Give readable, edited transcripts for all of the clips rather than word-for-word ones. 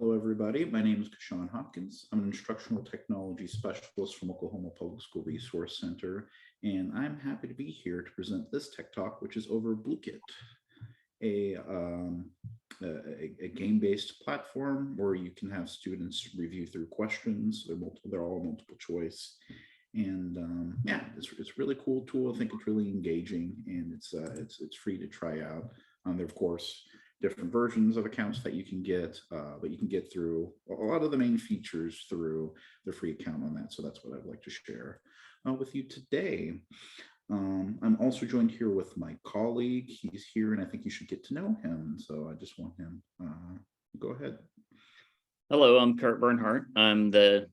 Hello, everybody. My name is Kashawn Hopkins. I'm an instructional technology specialist from Oklahoma Public School Resource Center, and I'm happy to be here to present this tech talk, which is over Blooket, a, um, a game-based platform where you can have students review through questions. They're all multiple choice, and yeah, it's a really cool tool. I think it's really engaging, and it's free to try out. There, of course, different versions of accounts that you can get, but you can get through a lot of the main features through the free account on that. So that's what I'd like to share with you today. I'm also joined here with my colleague. He's here, and I think you should get to know him. So I just want him. Go ahead. Hello, I'm Kurt Bernhardt. I'm the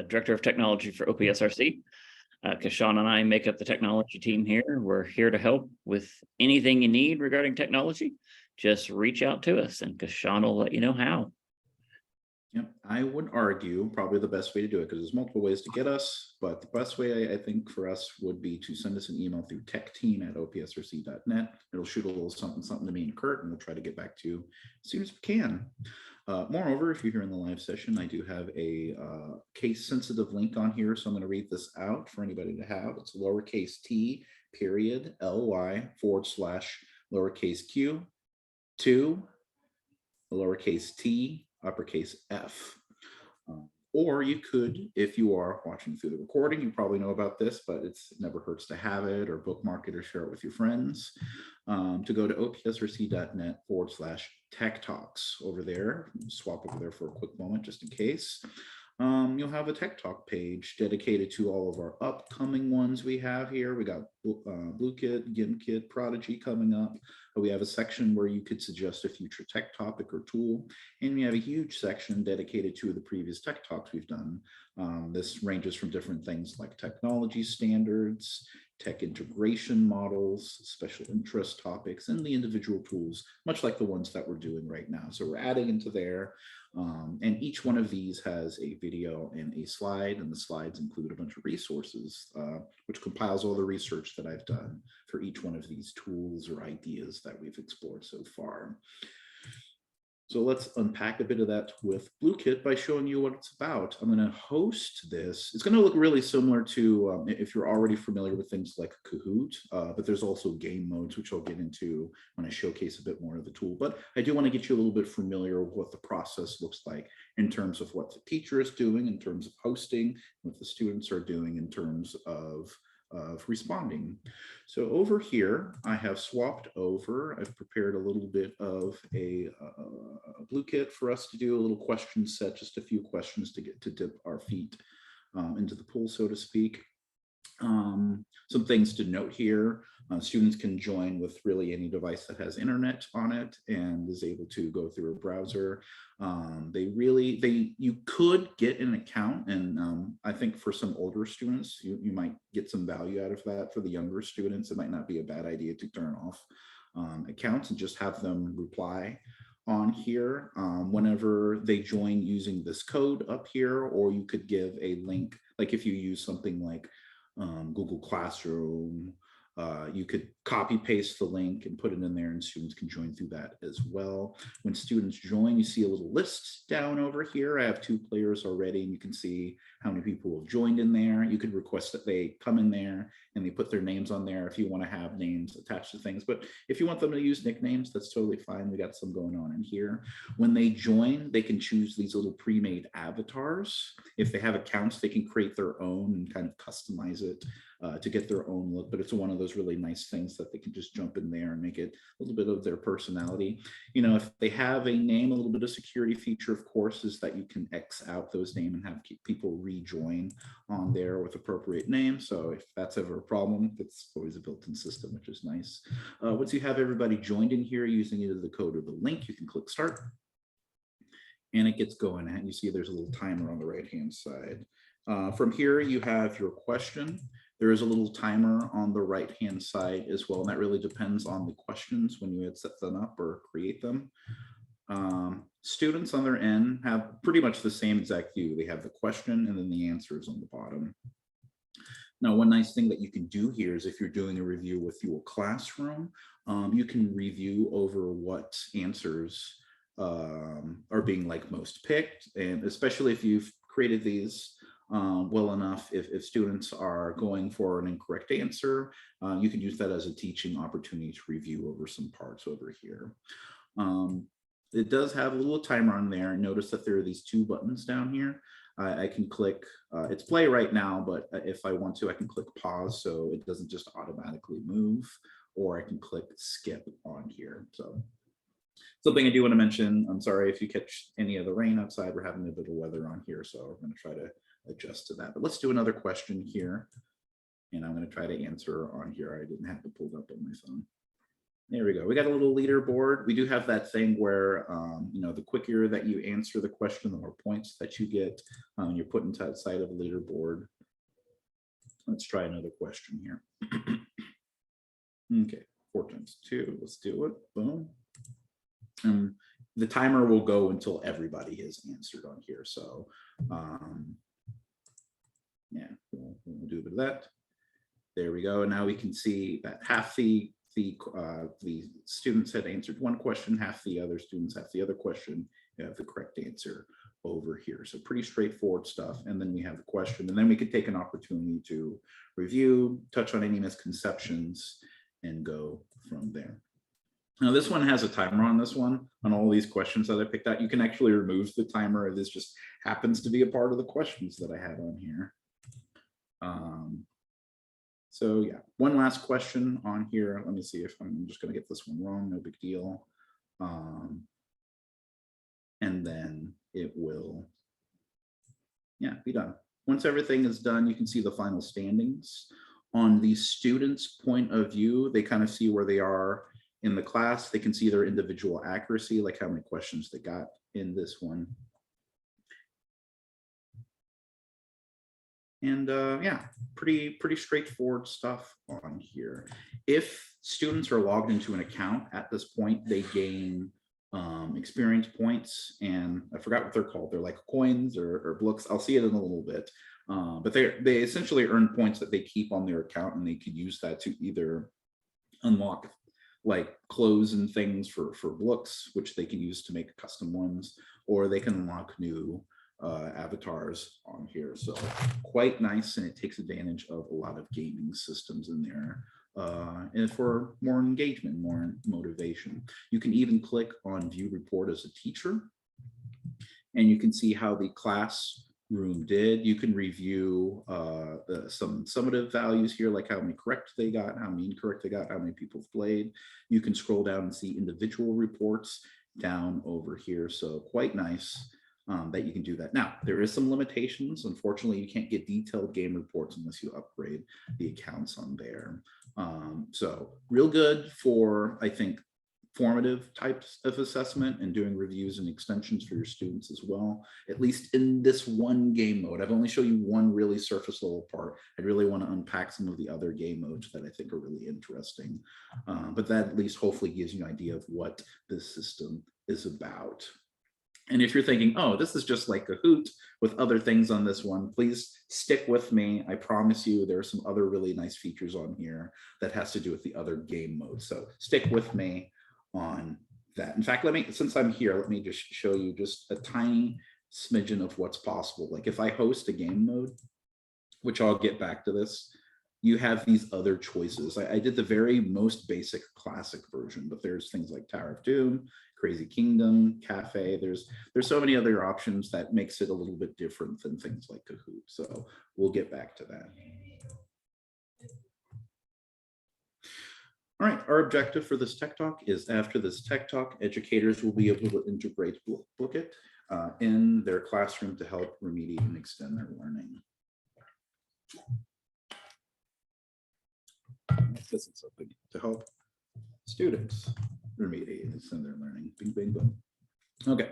Director of Technology for OPSRC. Kashawn and I make up the technology team here. We're here to help with anything you need regarding technology. Just reach out to us and Kashawn will let you know how. Yep, I would argue probably the best way to do it, because there's multiple ways to get us, but the best way I think for us would be to send us an email through techteam@opsrc.net. It'll shoot a little something to me and Kurt, and we'll try to get back to you as soon as we can. Moreover, if you're here in the live session, I do have a case-sensitive link on here, so I'm going to read this out for anybody to have. It's lowercase t period ly / lowercase q 2 lowercase t uppercase f. Or you could, if you are watching through the recording, you probably know about this, but it never hurts to have it or bookmark it or share it with your friends, to go to opsrc.net / TechTalks over there. Swap over there for a quick moment just in case. You'll have a Tech Talk page dedicated to all of our upcoming ones we have here. We got Blooket, GimKit, Prodigy coming up. We have a section where you could suggest a future tech topic or tool. And we have a huge section dedicated to the previous Tech Talks we've done. This ranges from different things like technology standards, tech integration models, special interest topics, and the individual tools, much like the ones that we're doing right now. So we're adding into there. And each one of these has a video and a slide, and the slides include a bunch of resources, which compiles all the research that I've done for each one of these tools or ideas that we've explored so far. So let's unpack a bit of that with Blooket by showing you what it's about. I'm going to host this. It's going to look really similar to if you're already familiar with things like Kahoot, but there's also game modes, which I'll get into when I showcase a bit more of the tool. But I do want to get you a little bit familiar with what the process looks like in terms of what the teacher is doing, in terms of hosting, what the students are doing in terms of responding. So over here, I have swapped over. I've prepared a little bit of a Blooket for us to do a little question set, just a few questions to get to dip our feet into the pool, so to speak. Some things to note here. Students can join with really any device that has internet on it and is able to go through a browser. You could get an account, and I think for some older students, you might get some value out of that. For the younger students, it might not be a bad idea to turn off accounts and just have them reply on here whenever they join using this code up here, or you could give a link, like if you use something like Google Classroom, you could copy paste the link and put it in there, and students can join through that as well. When students join, you see a little list down over here. I have 2 players already, and you can see how many people have joined in there. You could request that they come in there and they put their names on there if you want to have names attached to things. But if you want them to use nicknames, that's totally fine. We got some going on in here. When they join, they can choose these little pre-made avatars. If they have accounts, they can create their own and kind of customize it to get their own look. But it's one of those really nice things that they can just jump in there and make it a little bit of their personality. You know, if they have a name, a little bit of security feature, of course, is that you can X out those names and have people rejoin on there with appropriate names. So if that's ever a problem, it's always a built-in system, which is nice. Once you have everybody joined in here using either the code or the link, you can click start. And it gets going, and you see there's a little timer on the right-hand side. From here, you have your question. There is a little timer on the right-hand side as well, and that really depends on the questions when you had set them up or create them. Students on their end have pretty much the same exact view. They have the question and then the answers on the bottom. Now, one nice thing that you can do here is if you're doing a review with your classroom, you can review over what answers are being like most picked, and especially if you've created these well enough, if students are going for an incorrect answer, you can use that as a teaching opportunity to review over some parts over here. It does have a little timer on there. Notice that there are these two buttons down here. I can click, it's play right now, but if I want to, I can click pause so it doesn't just automatically move, or I can click skip on here. So something I do want to mention, I'm sorry if you catch any of the rain outside, we're having a bit of weather on here, so we're going to try to adjust to that. But let's do another question here, and I'm going to try to answer on here. I didn't have it pulled up on my phone. There we go. We got a little leaderboard. We do have that thing where, you know, the quicker that you answer the question, the more points that you get. You're put inside of a leaderboard. Let's try another question here. Okay, 4 times 2. Let's do it. Boom. The timer will go until everybody has answered on here. So, yeah, we'll do a bit of that. There we go. And now we can see that half the students had answered one question, half the other students have the other question. You have the correct answer over here. So pretty straightforward stuff. And then we have the question, and then we could take an opportunity to review, touch on any misconceptions, and go from there. Now this one has a timer on this one. On all these questions that I picked out, you can actually remove the timer. This just happens to be a part of the questions that I had on here. So yeah, one last question on here. Let me see if I'm just going to get this one wrong. No big deal. And then it will, yeah, be done. Once everything is done, you can see the final standings. On the students' point of view, they kind of see where they are in the class. They can see their individual accuracy, like how many questions they got in this one. And yeah, pretty straightforward stuff on here. If students are logged into an account at this point, they gain experience points, and I forgot what they're called. They're like coins or blooks. I'll see it in a little bit. But they essentially earn points that they keep on their account, and they could use that to either unlock like clothes and things for blooks, which they can use to make custom ones, or they can unlock new avatars on here. So quite nice, and it takes advantage of a lot of gaming systems in there, and for more engagement, more motivation. You can even click on view report as a teacher, and you can see how the classroom did. You can review some summative values here, like how many correct they got, how many incorrect they got, how many people played. You can scroll down and see individual reports down over here. So quite nice that you can do that. Now, there is some limitations. Unfortunately, you can't get detailed game reports unless you upgrade the accounts on there. So real good for, I think, formative types of assessment and doing reviews and extensions for your students as well, at least in this one game mode. I've only shown you one really surface level part. I really want to unpack some of the other game modes that I think are really interesting. But that at least hopefully gives you an idea of what this system is about. And if you're thinking, oh, this is just like Kahoot with other things on this one, please stick with me. I promise you there are some other really nice features on here that has to do with the other game modes. So stick with me on that. In fact, since I'm here, let me just show you just a tiny smidgen of what's possible. Like if I host a game mode, which I'll get back to this, you have these other choices. I did the very most basic classic version, but there's things like Tower of Doom, Crazy Kingdom, Cafe. There's so many other options that makes it a little bit different than things like Kahoot. So we'll get back to that. All right, our objective for this Tech Talk is after this Tech Talk, educators will be able to integrate Blooket in their classroom to help remediate and extend their learning. This is something to help students remediate and extend their learning. Bing, bing, boom. Okay,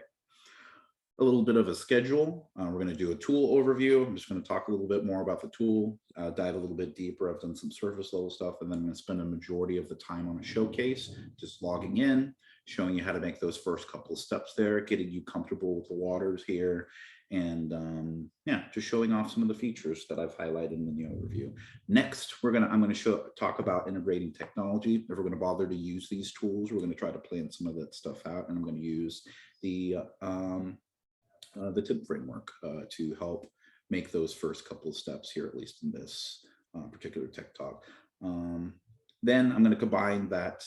a little bit of a schedule. We're going to do a tool overview. I'm just going to talk a little bit more about the tool, dive a little bit deeper. I've done some surface level stuff, and then I'm going to spend a majority of the time on a showcase, just logging in, showing you how to make those first couple of steps there, getting you comfortable with the waters here, and yeah, just showing off some of the features that I've highlighted in the overview. Next, I'm going to talk about integrating technology. If we're going to bother to use these tools, we're going to try to plan some of that stuff out, and I'm going to use the TIP framework to help make those first couple of steps here, at least in this particular tech talk. Then I'm going to combine that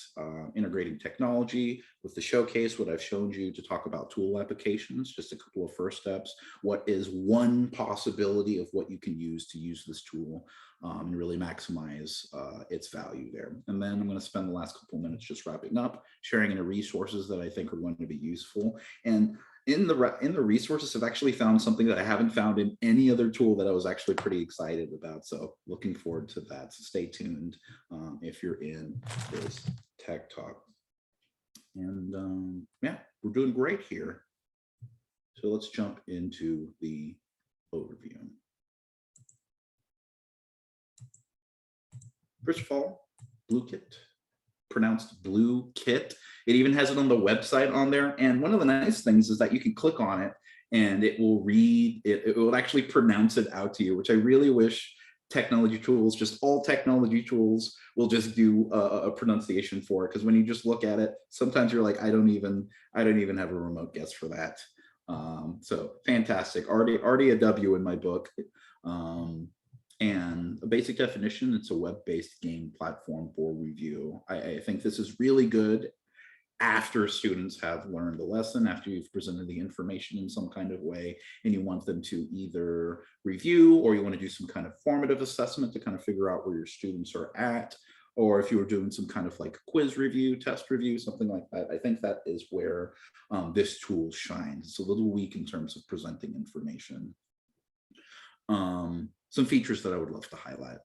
integrating technology with the showcase, what I've shown you, to talk about tool applications, just a couple of first steps. What is one possibility of what you can use to use this tool and really maximize its value there. And then I'm going to spend the last couple of minutes just wrapping up, sharing any resources that I think are going to be useful. And in the resources, I've actually found something that I haven't found in any other tool that I was actually pretty excited about. So looking forward to that. So stay tuned if you're in this tech talk. And yeah, we're doing great here. So let's jump into the overview. First of all, Blooket, pronounced Blue Kit. It even has it on the website on there. And one of the nice things is that you can click on it and it will read, it will actually pronounce it out to you, which I really wish technology tools, just all technology tools, will just do a pronunciation for it. Because when you just look at it, sometimes you're like, I don't even have a remote guess for that. So fantastic, already a W in my book. And a basic definition, it's a web-based game platform for review. I think this is really good after students have learned the lesson, after you've presented the information in some kind of way, and you want them to either review, or you want to do some kind of formative assessment to kind of figure out where your students are at, or if you were doing some kind of like quiz review, test review, something like that. I think that is where this tool shines. It's a little weak in terms of presenting information. Some features that I would love to highlight.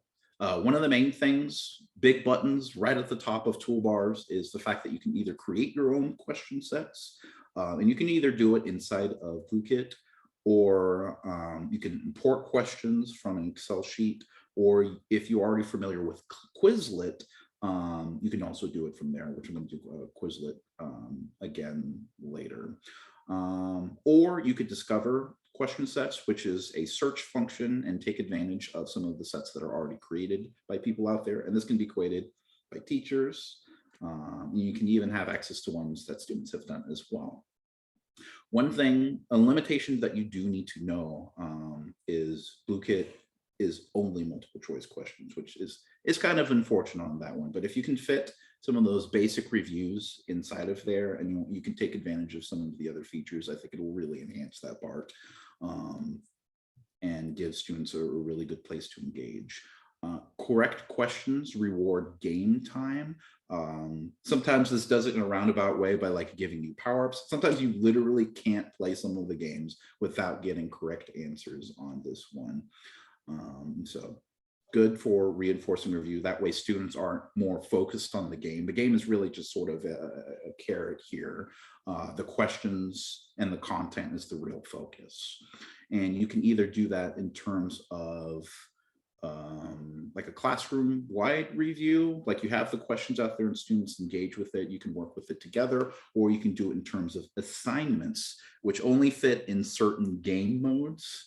One of the main things, big buttons right at the top of toolbars, is the fact that you can either create your own question sets, and you can either do it inside of Blooket, or you can import questions from an Excel sheet, or if you're already familiar with Quizlet, you can also do it from there, which I'm going to do Quizlet again later. Or you could discover question sets, which is a search function, and take advantage of some of the sets that are already created by people out there. And this can be created by teachers. You can even have access to ones that students have done as well. One thing, a limitation that you do need to know is Blooket is only multiple choice questions, which is kind of unfortunate on that one. But if you can fit some of those basic reviews inside of there, and you can take advantage of some of the other features, I think it will really enhance that part and give students a really good place to engage. Correct questions reward game time. Sometimes this does it in a roundabout way by like giving you power-ups. Sometimes you literally can't play some of the games without getting correct answers on this one. So good for reinforcing review. That way students aren't more focused on the game. The game is really just sort of a carrot here. The questions and the content is the real focus. And you can either do that in terms of like a classroom wide review, like you have the questions out there and students engage with it, you can work with it together, or you can do it in terms of assignments, which only fit in certain game modes,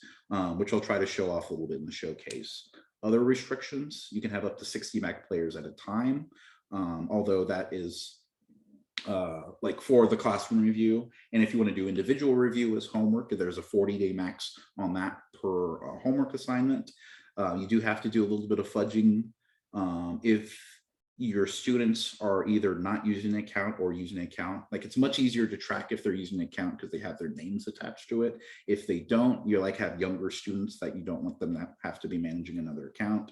which I'll try to show off a little bit in the showcase. Other restrictions, you can have up to 60 Mac players at a time, although that is like for the classroom review. And if you want to do individual review as homework, there's a 40-day max on that per homework assignment. You do have to do a little bit of fudging if your students are either not using an account or using an account. Like, it's much easier to track if they're using an account because they have their names attached to it. If they don't, you like have younger students that you don't want them to have to be managing another account.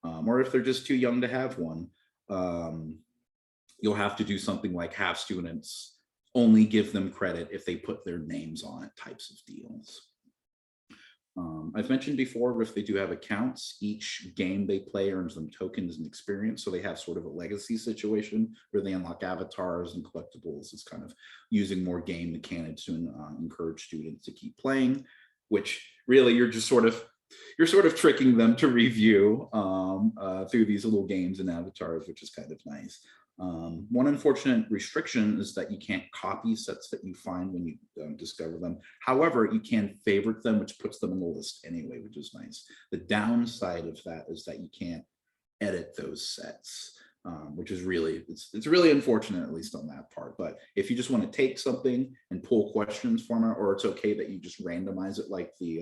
Or if they're just too young to have one, you'll have to do something like have students only give them credit if they put their names on it, types of deals. I've mentioned before, if they do have accounts, each game they play earns them tokens and experience. So they have sort of a legacy situation where they unlock avatars and collectibles. It's kind of using more game mechanics to encourage students to keep playing, which really you're sort of tricking them to review through these little games and avatars, which is kind of nice. One unfortunate restriction is that you can't copy sets that you find when you discover them. However, you can favorite them, which puts them in the list anyway, which is nice. The downside of that is that you can't edit those sets, which is really, it's really unfortunate, at least on that part. But if you just want to take something and pull questions from it, or it's okay that you just randomize it like the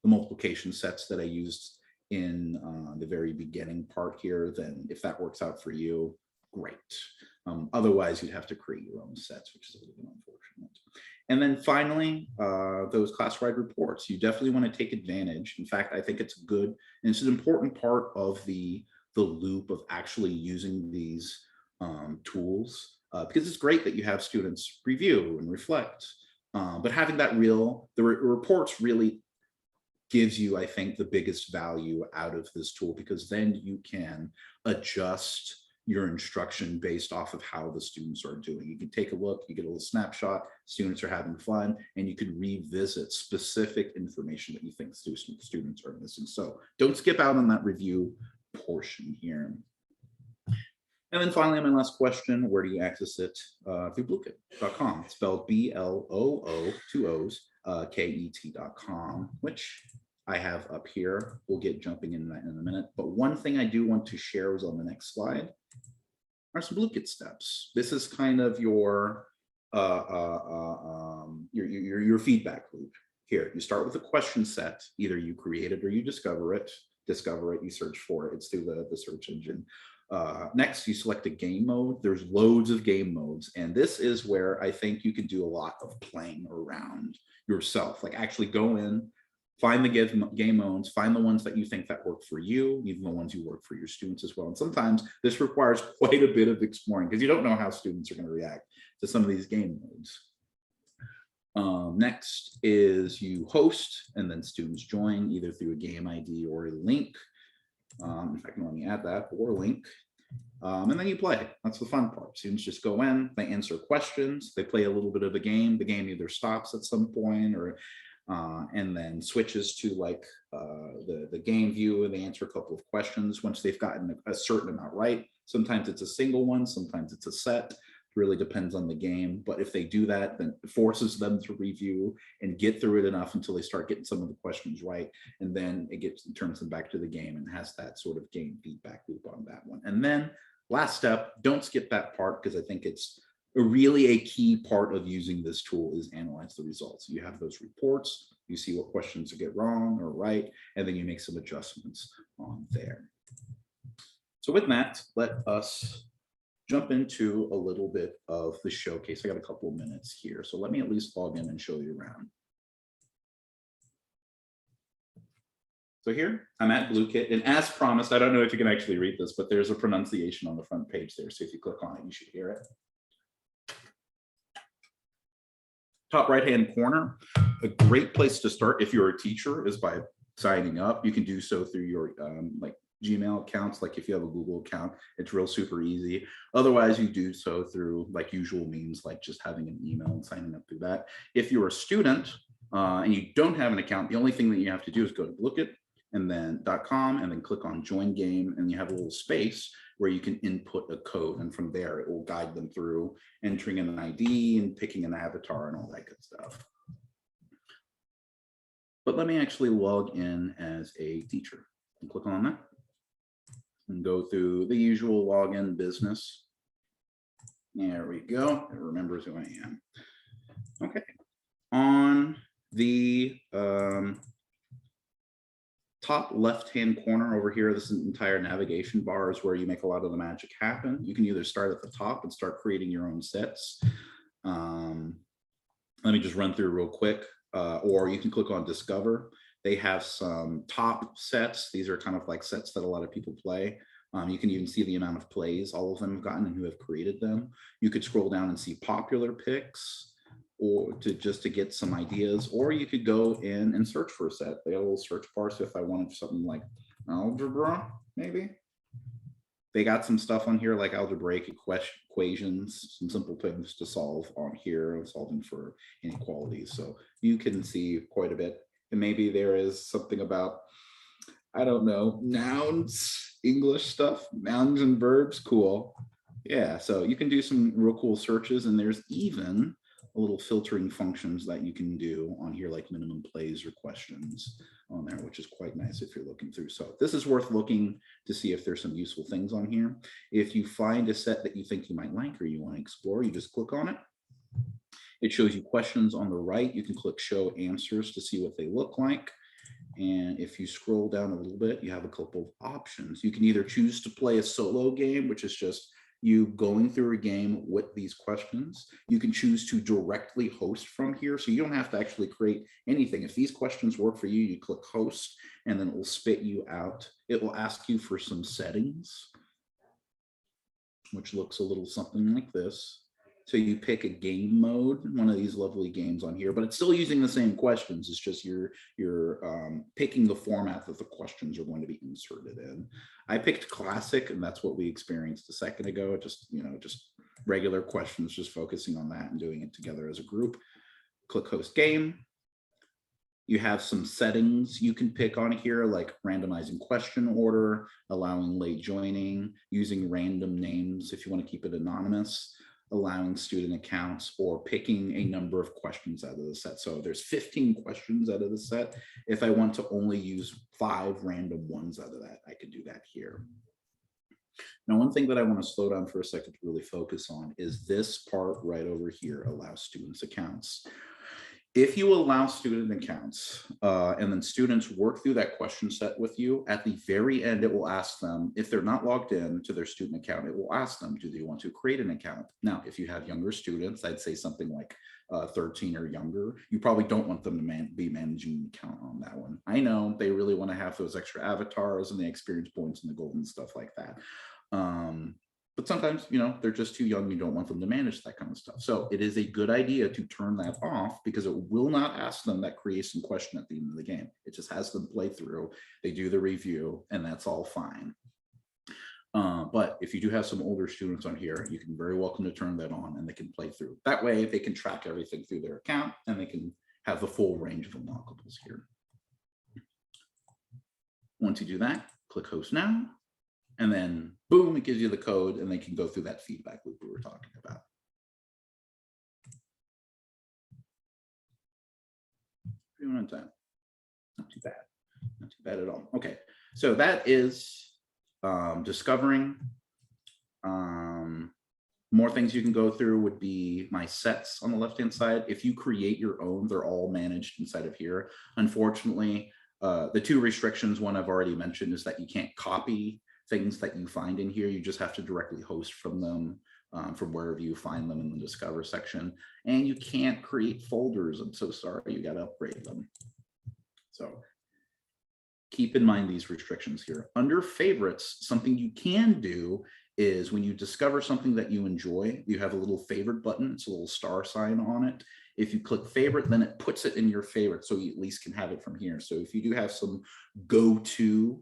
multiplication sets that I used in the very beginning part here, then if that works out for you, great. Otherwise, you'd have to create your own sets, which is a little bit unfortunate. And then finally, those classified reports, you definitely want to take advantage. In fact, I think it's good, and it's an important part of the loop of actually using these tools, because it's great that you have students review and reflect, but having that the reports really gives you, I think, the biggest value out of this tool, because then you can adjust your instruction based off of how the students are doing. You can take a look, you get a little snapshot, students are having fun, and you can revisit specific information that you think students are missing. So don't skip out on that review portion here. And then finally, my last question, where do you access it? Through Blooket.com, spelled B-L-O-O, two O's, K-E-T.com, which I have up here. We'll get jumping in that in a minute. But one thing I do want to share is on the next slide are some Blooket steps. This is kind of your feedback loop. Here, you start with a question set. Either you create it or you discover it. You search for it. It's through the search engine. Next, you select a game mode. There's loads of game modes. And this is where I think you can do a lot of playing around yourself. Like actually go in, find the game modes, find the ones that you think that work for you, even the ones you work for your students as well. And sometimes this requires quite a bit of exploring because you don't know how students are going to react to some of these game modes. Next is you host, and then students join either through a game ID or a link. In fact, let me add that, or a link. And then you play. That's the fun part. Students just go in, they answer questions, they play a little bit of a game. The game either stops at some point or and then switches to like the game view, and they answer a couple of questions once they've gotten a certain amount right. Sometimes it's a single one, sometimes it's a set. It really depends on the game. But if they do that, then it forces them to review and get through it enough until they start getting some of the questions right. And then it turns them back to the game and has that sort of game feedback loop on that one. And then last step, don't skip that part, because I think it's really a key part of using this tool is analyze the results. You have those reports, you see what questions you get wrong or right, and then you make some adjustments on there. So with that, let us jump into a little bit of the showcase. I got a couple of minutes here, so let me at least log in and show you around. So here, I'm at Blooket, and as promised, I don't know if you can actually read this, but there's a pronunciation on the front page there, so if you click on it, you should hear it. Top right-hand corner, a great place to start if you're a teacher is by signing up. You can do so through your like Gmail accounts. Like if you have a Google account, it's real super easy. Otherwise, you do so through like usual means, like just having an email and signing up through that. If you're a student and you don't have an account, the only thing that you have to do is go to Blooket and then .com and then click on join game, and you have a little space where you can input a code, and from there it will guide them through entering an ID and picking an avatar and all that good stuff. But let me actually log in as a teacher and click on that and go through the usual login business. There we go. It remembers who I am. Okay. On the top left-hand corner over here, this entire navigation bar is where you make a lot of the magic happen. You can either start at the top and start creating your own sets. Let me just run through real quick, or you can click on Discover. They have some top sets. These are kind of like sets that a lot of people play. You can even see the amount of plays all of them have gotten and who have created them. You could scroll down and see popular picks, or just to get some ideas, or you could go in and search for a set. They have a little search bar, so if I wanted something like algebra, maybe. They got some stuff on here like algebraic equations, some simple things to solve on here, solving for inequalities. So you can see quite a bit. And maybe there is something about, I don't know, nouns, English stuff, nouns and verbs, cool. Yeah, so you can do some real cool searches, and there's even a little filtering functions that you can do on here, like minimum plays or questions on there, which is quite nice if you're looking through. So this is worth looking to see if there's some useful things on here. If you find a set that you think you might like or you want to explore, you just click on it. It shows you questions on the right. You can click show answers to see what they look like. And if you scroll down a little bit, you have a couple of options. You can either choose to play a solo game, which is just you going through a game with these questions. You can choose to directly host from here. So you don't have to actually create anything. If these questions work for you, you click host, and then it will spit you out. It will ask you for some settings, which looks a little something like this. So you pick a game mode, one of these lovely games on here, but it's still using the same questions. It's just you're picking the format that the questions are going to be inserted in. I picked classic, and that's what we experienced a second ago. Just regular questions, just focusing on that and doing it together as a group. Click host game. You have some settings you can pick on here, like randomizing question order, allowing late joining, using random names if you want to keep it anonymous, allowing student accounts, or picking a number of questions out of the set. So there's 15 questions out of the set. If I want to only use 5 random ones out of that, I could do that here. Now, one thing that I want to slow down for a second to really focus on is this part right over here, allow students accounts. If you allow student accounts and then students work through that question set with you, at the very end, it will ask them, if they're not logged in to their student account, it will ask them, do they want to create an account? Now, if you have younger students, I'd say something like 13 or younger, you probably don't want them to be managing an account on that one. I know they really want to have those extra avatars and the experience points and the gold and stuff like that. But sometimes, they're just too young. You don't want them to manage that kind of stuff. So it is a good idea to turn that off, because it will not ask them that creation question at the end of the game. It just has them play through. They do the review, and that's all fine. But if you do have some older students on here, you can very welcome to turn that on, and they can play through. That way they can track everything through their account, and they can have the full range of unlockables here. Once you do that, click host now. And then boom, it gives you the code, and they can go through that feedback loop we were talking about. Not too bad. Not too bad at all. Okay, so that is discovering. More things you can go through would be my sets on the left-hand side. If you create your own, they're all managed inside of here. Unfortunately, the 2 restrictions, one I've already mentioned, is that you can't copy things that you find in here. You just have to directly host from them, from wherever you find them in the Discover section. And you can't create folders. I'm so sorry, you got to upgrade them. So keep in mind these restrictions here. Under favorites, something you can do is when you discover something that you enjoy, you have a little favorite button. It's a little star sign on it. If you click favorite, then it puts it in your favorite, so you at least can have it from here. So if you do have some go-to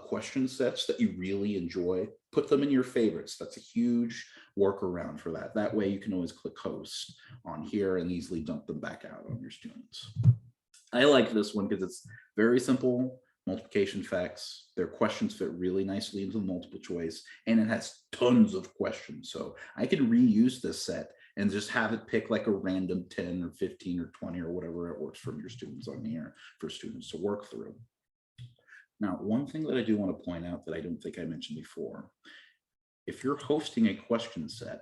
question sets that you really enjoy, put them in your favorites. That's a huge workaround for that. That way you can always click host on here and easily dump them back out on your students. I like this one because it's very simple. Multiplication facts, their questions fit really nicely into the multiple choice, and it has tons of questions. So I can reuse this set and just have it pick like a random 10 or 15 or 20 or whatever it works from your students on here for students to work through. Now, one thing that I do want to point out that I don't think I mentioned before, if you're hosting a question set,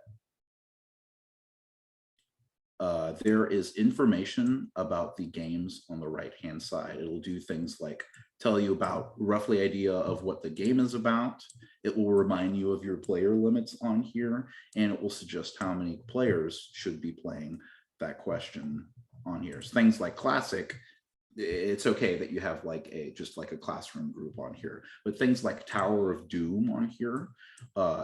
there is information about the games on the right-hand side. It'll do things like tell you about roughly idea of what the game is about. It will remind you of your player limits on here, and it will suggest how many players should be playing that question on here. So things like classic, it's okay that you have like just like a classroom group on here, but things like Tower of Doom on here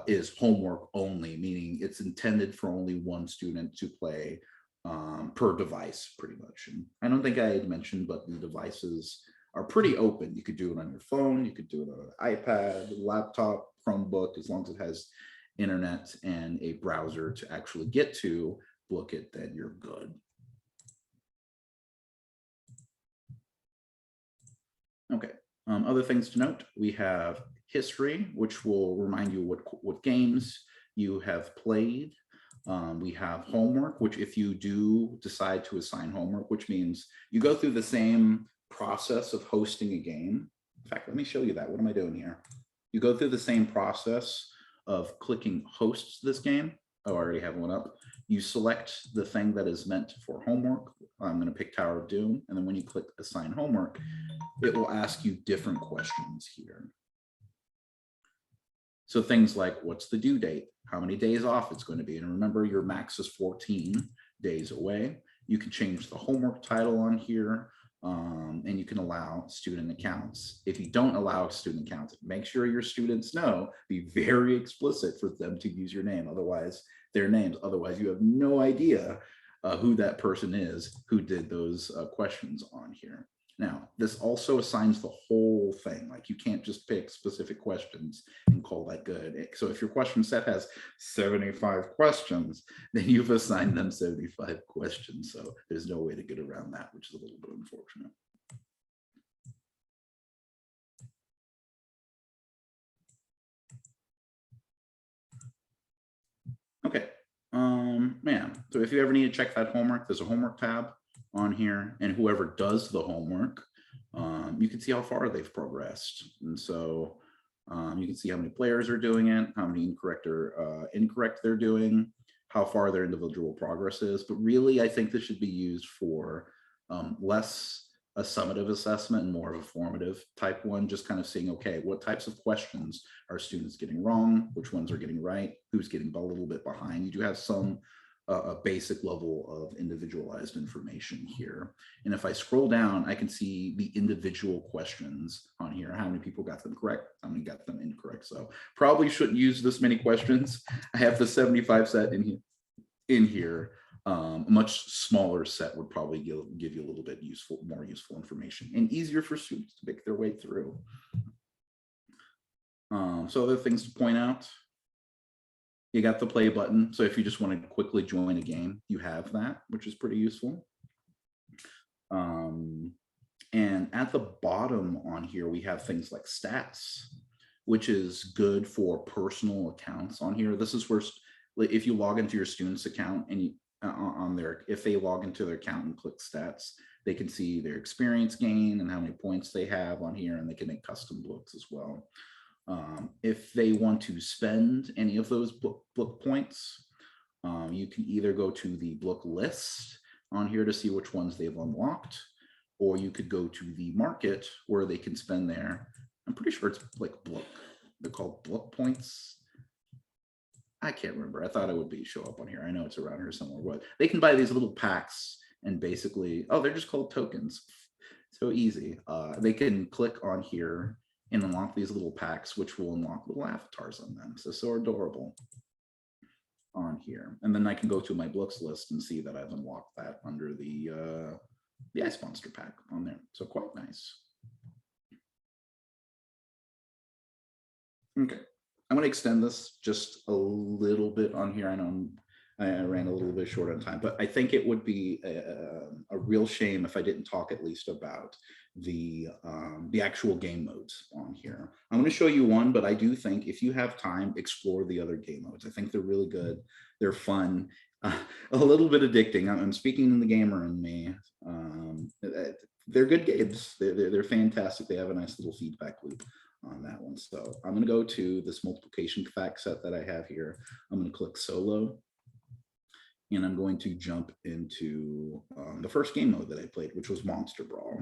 is homework only, meaning it's intended for only one student to play per device, pretty much. And I don't think I had mentioned, but the devices are pretty open. You could do it on your phone, you could do it on an iPad, laptop, Chromebook, as long as it has internet and a browser to actually get to Blooket, then you're good. Okay, other things to note, we have history, which will remind you what games you have played. We have homework, which if you do decide to assign homework, which means you go through the same process of hosting a game. In fact, let me show you that. What am I doing here? You go through the same process of clicking hosts this game. Oh, I already have one up. You select the thing that is meant for homework. I'm going to pick Tower of Doom. And then when you click assign homework, it will ask you different questions here. So things like, what's the due date? How many days off it's going to be? And remember, your max is 14 days away. You can change the homework title on here, and you can allow student accounts. If you don't allow student accounts, make sure your students know, be very explicit for them to use your name, otherwise their names. Otherwise, you have no idea who that person is who did those questions on here. Now, this also assigns the whole thing. Like, you can't just pick specific questions and call that good. So if your question set has 75 questions, then you've assigned them 75 questions. So there's no way to get around that, which is a little bit unfortunate. Okay, man, so if you ever need to check that homework, there's a homework tab on here, and whoever does the homework, you can see how far they've progressed. And so you can see how many players are doing it, how many incorrect they're doing, how far their individual progress is. But really, I think this should be used for less a summative assessment and more of a formative type one, just kind of seeing, okay, what types of questions are students getting wrong, which ones are getting right, who's getting a little bit behind. You do have some a basic level of individualized information here. And if I scroll down, I can see the individual questions on here, how many people got them correct, how many got them incorrect. So probably shouldn't use this many questions. I have the 75 set in here. A much smaller set would probably give you a little bit more useful information and easier for students to make their way through. So other things to point out. You got the play button. So if you just want to quickly join a game, you have that, which is pretty useful. And at the bottom on here, we have things like stats, which is good for personal accounts on here. This is where, if you log into your student's account and you, if they log into their account and click stats, they can see their experience gain and how many points they have on here, and they can make custom books as well. If they want to spend any of those book points, you can either go to the book list on here to see which ones they've unlocked, or you could go to the market where they can spend their, I'm pretty sure it's like they're called book points. I can't remember. I thought it would show up on here. I know it's around here somewhere, but they can buy these little packs and basically, oh, they're just called tokens. So easy. They can click on here and unlock these little packs, which will unlock little avatars on them. So adorable on here. And then I can go to my books list and see that I've unlocked that under the Ice Monster pack on there. So quite nice. Okay, I'm going to extend this just a little bit on here. I know I ran a little bit short on time, but I think it would be a real shame if I didn't talk at least about the actual game modes on here. I'm going to show you one, but I do think if you have time, explore the other game modes. I think they're really good. They're fun, a little bit addicting. I'm speaking in the gamer in me. They're good games. They're fantastic. They have a nice little feedback loop on that one. So I'm going to go to this multiplication fact set that I have here. I'm going to click solo. And I'm going to jump into the first game mode that I played, which was Monster Brawl.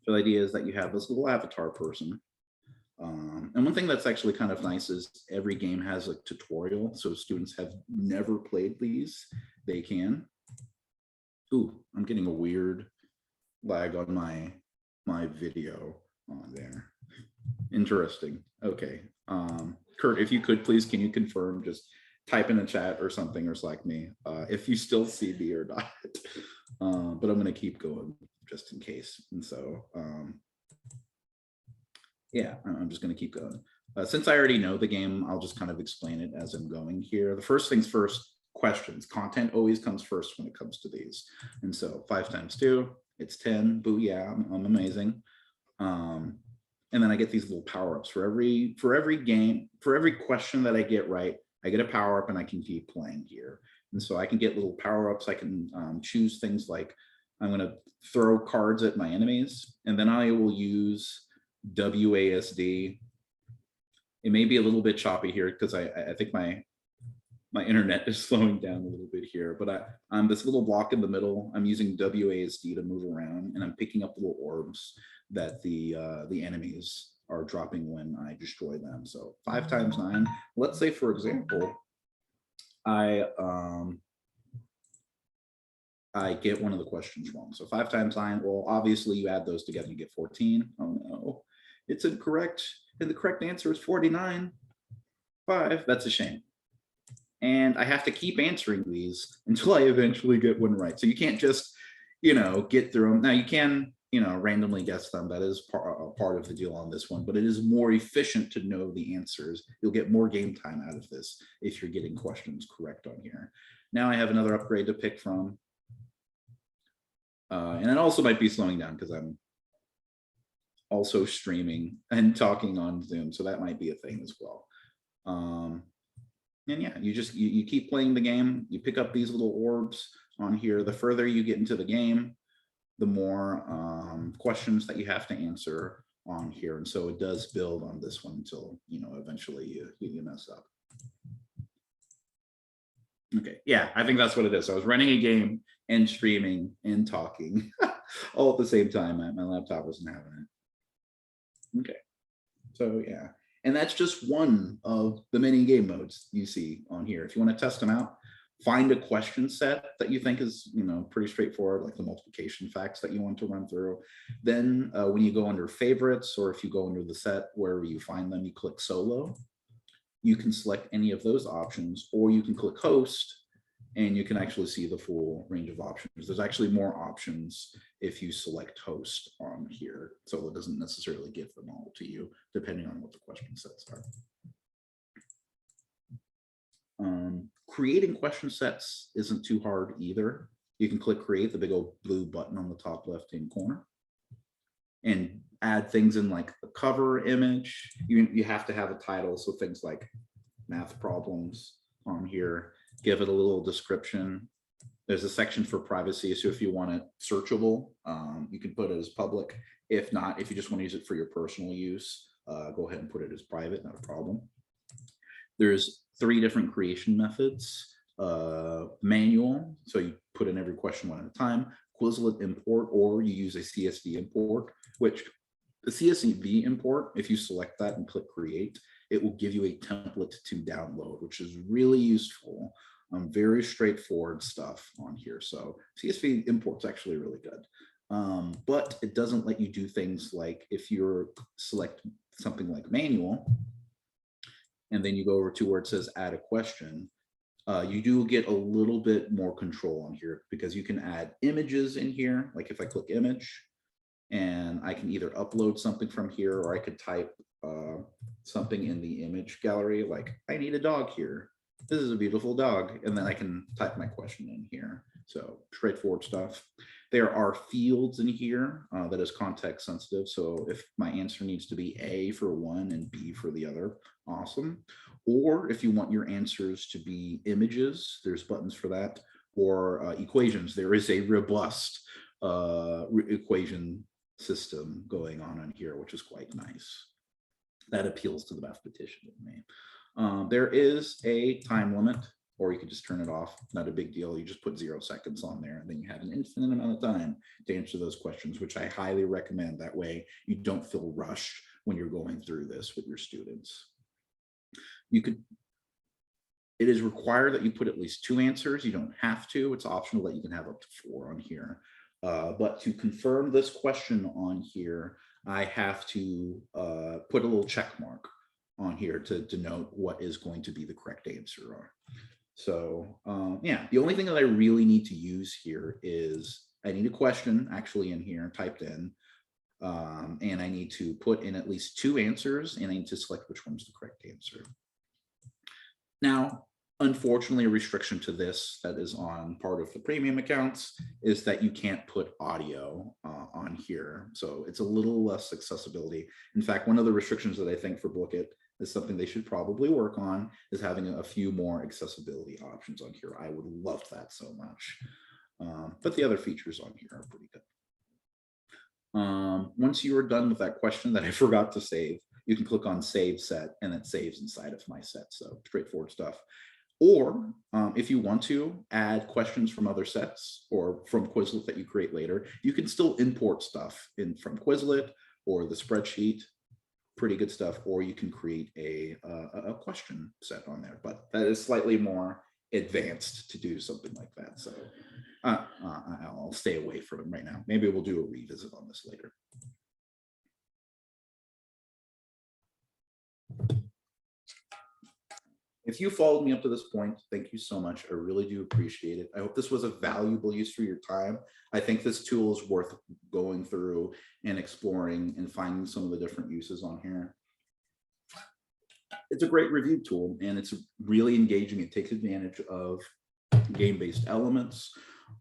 So the idea is that you have this little avatar person. And one thing that's actually kind of nice is every game has a tutorial. So students have never played these, they can. Ooh, I'm getting a weird lag on my video on there. Interesting. Okay. Kurt, if you could, please, can you confirm, just type in the chat or something, or Slack me if you still see me or not. But I'm going to keep going just in case. And so, yeah, I'm just going to keep going. Since I already know the game, I'll just kind of explain it as I'm going here. The first things first, questions. Content always comes first when it comes to these. And so 5 times 2, it's 10. Booyah, I'm amazing. And then I get these little power-ups for every game, for every question that I get right. I get a power up and I can keep playing here. And so I can get little power ups. I can choose things like I'm going to throw cards at my enemies, and then I will use WASD. It may be a little bit choppy here because I think my internet is slowing down a little bit here, but I'm this little block in the middle. I'm using WASD to move around, and I'm picking up little orbs that the enemies are dropping when I destroy them. So 5 times 9. Let's say, for example, I get one of the questions wrong. So 5 times 9. Well, obviously you add those together, you get 14. Oh no, it's incorrect, and the correct answer is 49. 5. That's a shame. And I have to keep answering these until I eventually get one right. So you can't just, get through them. Now you can, randomly guess them. That is part of the deal on this one, but it is more efficient to know the answers. You'll get more game time out of this if you're getting questions correct on here. Now I have another upgrade to pick from. And it also might be slowing down because I'm also streaming and talking on Zoom. So that might be a thing as well. And yeah, you keep playing the game. You pick up these little orbs on here. The further you get into the game, the more questions that you have to answer on here. And so it does build on this one until, eventually you mess up. Okay, yeah, I think that's what it is. So I was running a game and streaming and talking all at the same time. My laptop wasn't having it. Okay, so yeah. And that's just one of the many game modes you see on here. If you want to test them out, find a question set that you think is, pretty straightforward, like the multiplication facts that you want to run through. Then when you go under favorites, or if you go under the set, wherever you find them, you click solo. You can select any of those options, or you can click host, and you can actually see the full range of options. There's actually more options if you select host on here. So it doesn't necessarily give them all to you, depending on what the question sets are. Creating question sets isn't too hard either. You can click create, the big old blue button on the top left-hand corner, and add things in like the cover image. You have to have a title. So things like math problems on here. Give it a little description. There's a section for privacy. So if you want it searchable, you can put it as public. If not, if you just want to use it for your personal use, go ahead and put it as private, not a problem. There's 3 different creation methods. Manual, so you put in every question one at a time. Quizlet import, or you use a CSV import, which the CSV import, if you select that and click create, it will give you a template to download, which is really useful. Very straightforward stuff on here. So CSV import's actually really good. But it doesn't let you do things like if you're select something like manual, and then you go over to where it says add a question, you do get a little bit more control on here, because you can add images in here. Like if I click image, and I can either upload something from here, or I could type something in the image gallery, like I need a dog here. This is a beautiful dog. And then I can type my question in here. So straightforward stuff. There are fields in here that is context sensitive. So if my answer needs to be A for one and B for the other, awesome. Or if you want your answers to be images, there's buttons for that. Or equations. There is a robust equation system going on here, which is quite nice. That appeals to the mathematician in me. There is a time limit, or you could just turn it off. Not a big deal. You just put 0 seconds on there, and then you have an infinite amount of time to answer those questions, which I highly recommend. That way you don't feel rushed when you're going through this with your students. It is required that you put at least 2 answers. You don't have to. It's optional that you can have up to 4 on here. But to confirm this question on here, I have to put a little check mark on here to denote what is going to be the correct answer. So yeah, the only thing that I really need to use here is I need a question actually in here typed in, and I need to put in at least 2 answers, and I need to select which one's the correct answer. Now, unfortunately, a restriction to this that is on part of the premium accounts is that you can't put audio on here. So it's a little less accessibility. In fact, one of the restrictions that I think for Blooket is something they should probably work on, is having a few more accessibility options on here. I would love that so much. But the other features on here are pretty good. Once you are done with that question that I forgot to save, you can click on Save Set, and it saves inside of my set. So straightforward stuff. Or if you want to add questions from other sets or from Quizlet that you create later, you can still import stuff in from Quizlet or the spreadsheet. Pretty good stuff. Or you can create a question set on there, but that is slightly more advanced to do something like that. So I'll stay away from it right now. Maybe we'll do a revisit on this later. If you followed me up to this point, thank you so much. I really do appreciate it. I hope this was a valuable use for your time. I think this tool is worth going through and exploring and finding some of the different uses on here. It's a great review tool, and it's really engaging. It takes advantage of game-based elements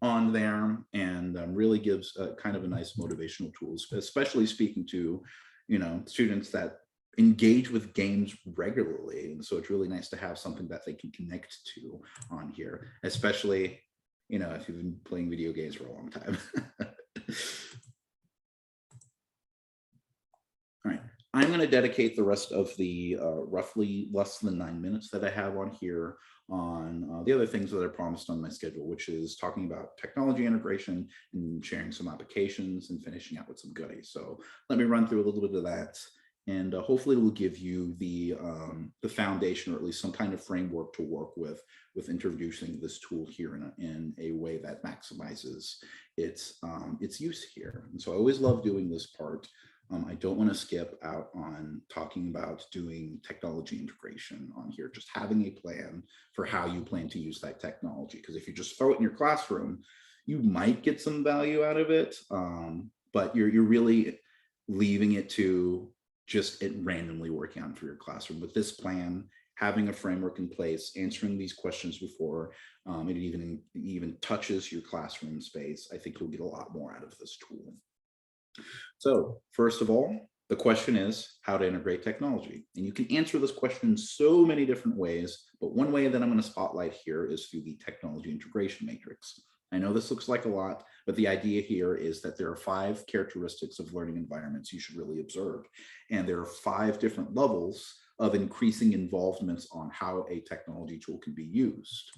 on there, and really gives kind of a nice motivational tools, especially speaking to, students that engage with games regularly. And so it's really nice to have something that they can connect to on here, especially, if you've been playing video games for a long time. All right, I'm going to dedicate the rest of the roughly less than 9 minutes that I have on here on the other things that I promised on my schedule, which is talking about technology integration and sharing some applications and finishing out with some goodies. So let me run through a little bit of that. And hopefully it will give you the foundation, or at least some kind of framework to work with introducing this tool here in a way that maximizes its use here. And so I always love doing this part. I don't want to skip out on talking about doing technology integration on here, just having a plan for how you plan to use that technology. Because if you just throw it in your classroom, you might get some value out of it, but you're really leaving it to just it randomly working on for your classroom. With this plan, having a framework in place, answering these questions before it even touches your classroom space, I think you'll get a lot more out of this tool. So first of all, the question is how to integrate technology. And you can answer this question so many different ways, but one way that I'm going to spotlight here is through the technology integration matrix. I know this looks like a lot, but the idea here is that there are 5 characteristics of learning environments you should really observe. And there are 5 different levels of increasing involvements on how a technology tool can be used.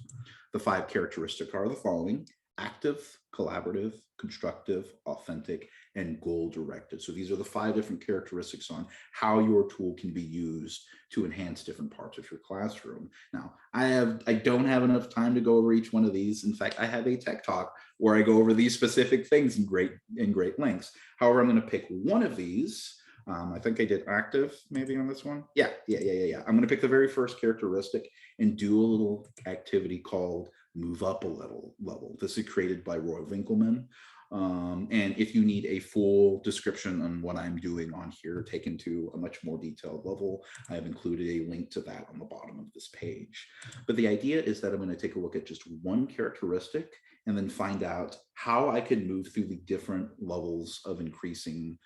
The 5 characteristics are the following: active, collaborative, constructive, authentic, and goal-directed. So these are the 5 different characteristics on how your tool can be used to enhance different parts of your classroom. Now, I don't have enough time to go over each one of these. In fact, I have a tech talk where I go over these specific things in great lengths. However, I'm going to pick one of these. I think I did active maybe on this one. Yeah. I'm going to pick the very first characteristic and do a little activity called move up a little level. This is created by Roy Winkelmann. And if you need a full description on what I'm doing on here, taken to a much more detailed level, I have included a link to that on the bottom of this page. But the idea is that I'm going to take a look at just one characteristic and then find out how I can move through the different levels of increasing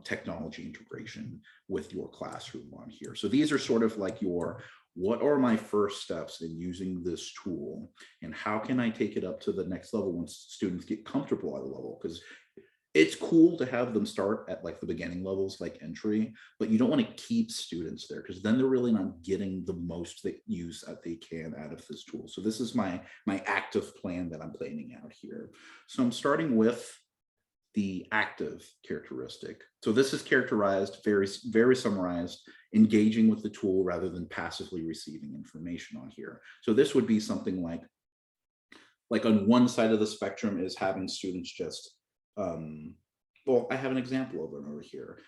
technology integration with your classroom on here. So these are sort of like your, what are my first steps in using this tool, and how can I take it up to the next level once students get comfortable at a level? Because it's cool to have them start at like the beginning levels, like entry, but you don't want to keep students there because then they're really not getting the most use that they can out of this tool. So this is my active plan that I'm planning out here. So I'm starting with the active characteristic. So this is characterized, very summarized, engaging with the tool rather than passively receiving information on here. So this would be something like on one side of the spectrum is having students just, well, I have an example of it over here.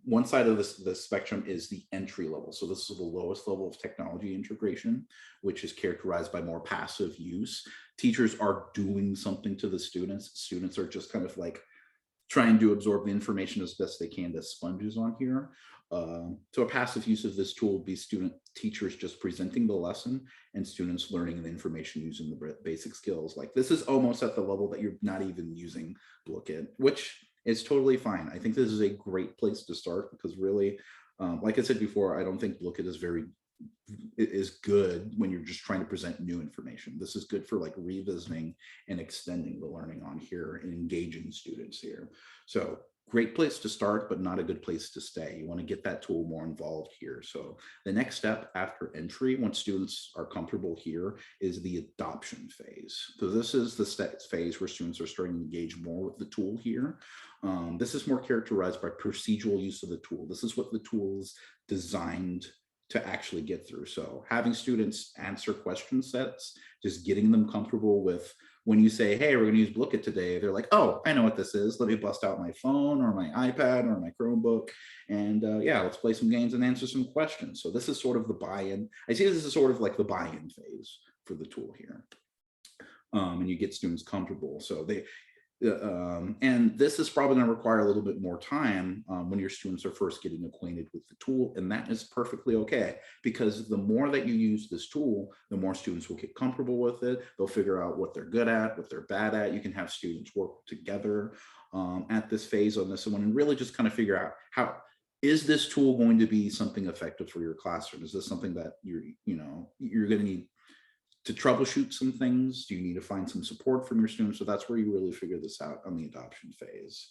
One side of the spectrum is the entry level. So this is the lowest level of technology integration, which is characterized by more passive use. Teachers are doing something to the students. Students are just kind of like trying to absorb the information as best they can as sponges on here. So a passive use of this tool would be teachers just presenting the lesson and students learning the information using the basic skills. Like this is almost at the level that you're not even using Blooket, which is totally fine. I think this is a great place to start because really Like I said before, I don't think Blooket is good when you're just trying to present new information. This is good for like revisiting and extending the learning on here and engaging students here. So great place to start, but not a good place to stay. You want to get that tool more involved here. So the next step after entry, once students are comfortable here, is the adoption phase. So this is the phase where students are starting to engage more with the tool here. This is more characterized by procedural use of the tool. This is what the tool is designed to actually get through. So having students answer question sets, just getting them comfortable with, when you say, hey, we're going to use Blooket today, they're like, oh, I know what this is. Let me bust out my phone or my iPad or my Chromebook. And yeah, let's play some games and answer some questions. So this is sort of the buy-in. I see this is sort of like the buy-in phase for the tool here. And you get students comfortable. So and this is probably going to require a little bit more time when your students are first getting acquainted with the tool, and that is perfectly okay, because the more that you use this tool, the more students will get comfortable with it. They'll figure out what they're good at, what they're bad at. You can have students work together at this phase on this one and really just kind of figure out, how is this tool going to be something effective for your classroom? Is this something that you're going to need to troubleshoot some things? Do you need to find some support from your students? So that's where you really figure this out on the adoption phase.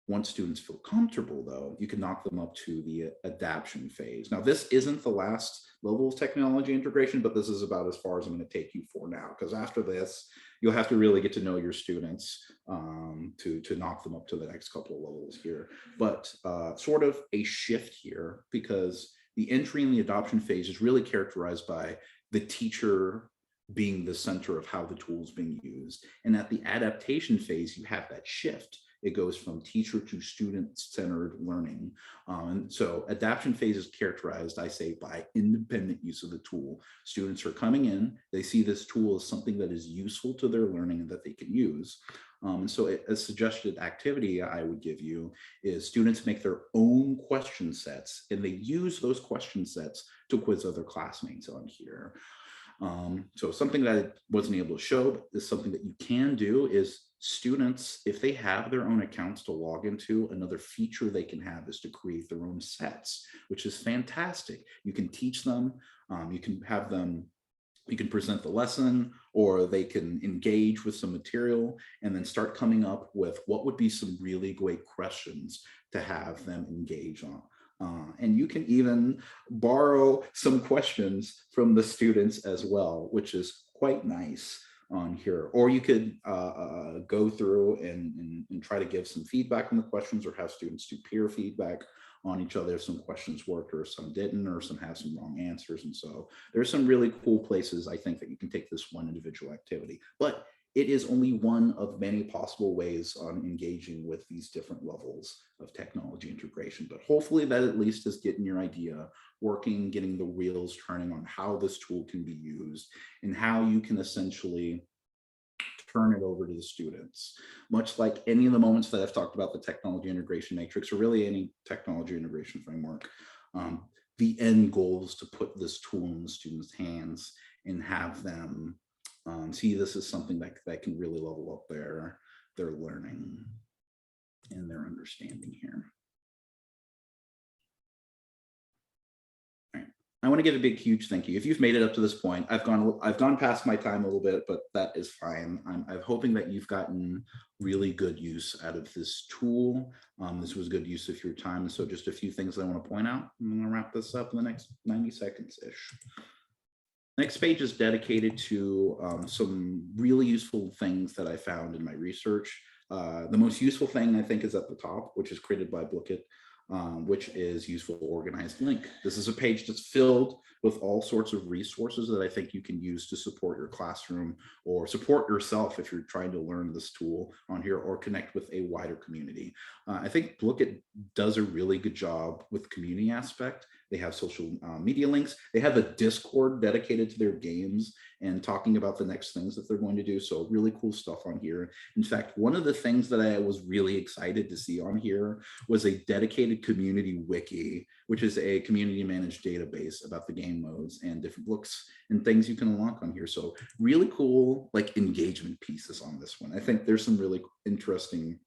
Once students feel comfortable, though, you can knock them up to the adaption phase. Now, this isn't the last level of technology integration, but this is about as far as I'm going to take you for now, because after this, you'll have to really get to know your students to knock them up to the next couple of levels here. But sort of a shift here, because the entry and the adoption phase is really characterized by the teacher being the center of how the tool is being used. And at the adaptation phase, you have that shift. It goes from teacher to student-centered learning. And so adaptation phase is characterized, I say, by independent use of the tool. Students are coming in, they see this tool as something that is useful to their learning and that they can use. And so a suggested activity I would give you is students make their own question sets, and they use those question sets to quiz other classmates on here. So something that I wasn't able to show, but is something that you can do, is students, if they have their own accounts to log into, another feature they can have is to create their own sets, which is fantastic. You can teach them, you can have them, you can present the lesson, or they can engage with some material and then start coming up with what would be some really great questions to have them engage on. And you can even borrow some questions from the students as well, which is quite nice on here. Or you could go through and try to give some feedback on the questions, or have students do peer feedback on each other if some questions worked or some didn't, or some have some wrong answers. And so there's some really cool places, I think, that you can take this one individual activity. But it is only one of many possible ways on engaging with these different levels of technology integration. But hopefully that at least is getting your idea working, getting the wheels turning on how this tool can be used and how you can essentially turn it over to the students. Much like any of the moments that I've talked about the technology integration matrix, or really any technology integration framework, the end goal is to put this tool in the students' hands and have them see this is something that can really level up their learning and their understanding here. All right. I want to give a big, huge thank you. If you've made it up to this point, I've gone past my time a little bit, but that is fine. I'm hoping that you've gotten really good use out of this tool. This was good use of your time. So just a few things I want to point out. I'm going to wrap this up in the next 90 seconds-ish. Next page is dedicated to some really useful things that I found in my research. The most useful thing, I think, is at the top, which is created by Blooket, which is useful organized link. This is a page that's filled with all sorts of resources that I think you can use to support your classroom or support yourself if you're trying to learn this tool on here, or connect with a wider community. I think Blooket does a really good job with the community aspect. They have social media links. They have a Discord dedicated to their games and talking about the next things that they're going to do. So really cool stuff on here. In fact, one of the things that I was really excited to see on here was a dedicated community wiki, which is a community managed database about the game modes and different books and things you can unlock on here. So really cool, like, engagement pieces on this one. I think there's some really interesting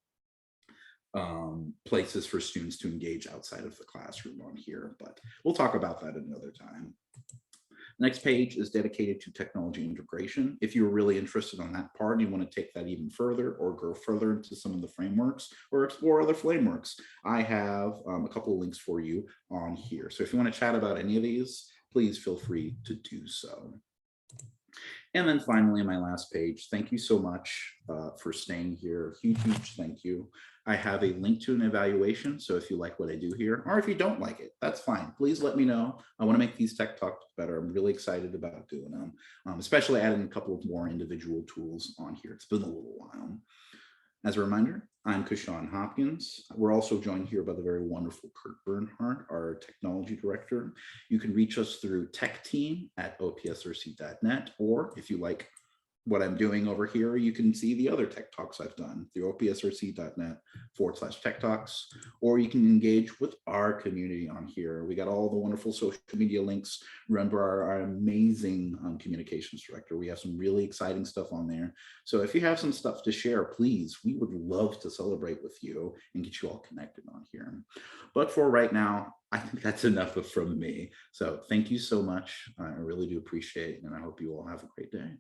places for students to engage outside of the classroom on here, but we'll talk about that another time. Next page is dedicated to technology integration. If you're really interested on that part and you want to take that even further or go further into some of the frameworks or explore other frameworks, I have a couple of links for you on here. So if you want to chat about any of these, please feel free to do so. And then finally, my last page, thank you so much for staying here. Huge thank you. I have a link to an evaluation. So if you like what I do here, or if you don't like it, that's fine. Please let me know. I want to make these tech talks better. I'm really excited about doing them, especially adding a couple of more individual tools on here. It's been a little while. As a reminder, I'm Kashawn Hopkins. We're also joined here by the very wonderful Kurt Bernhardt, our technology director. You can reach us through techteam@opsrc.net, or if you like what I'm doing over here, you can see the other tech talks I've done through opsrc.net/tech talks, or you can engage with our community on here. We got all the wonderful social media links run by our amazing communications director. We have some really exciting stuff on there. So if you have some stuff to share, please, we would love to celebrate with you and get you all connected on here. But for right now, I think that's enough from me. So thank you so much. I really do appreciate it, and I hope you all have a great day.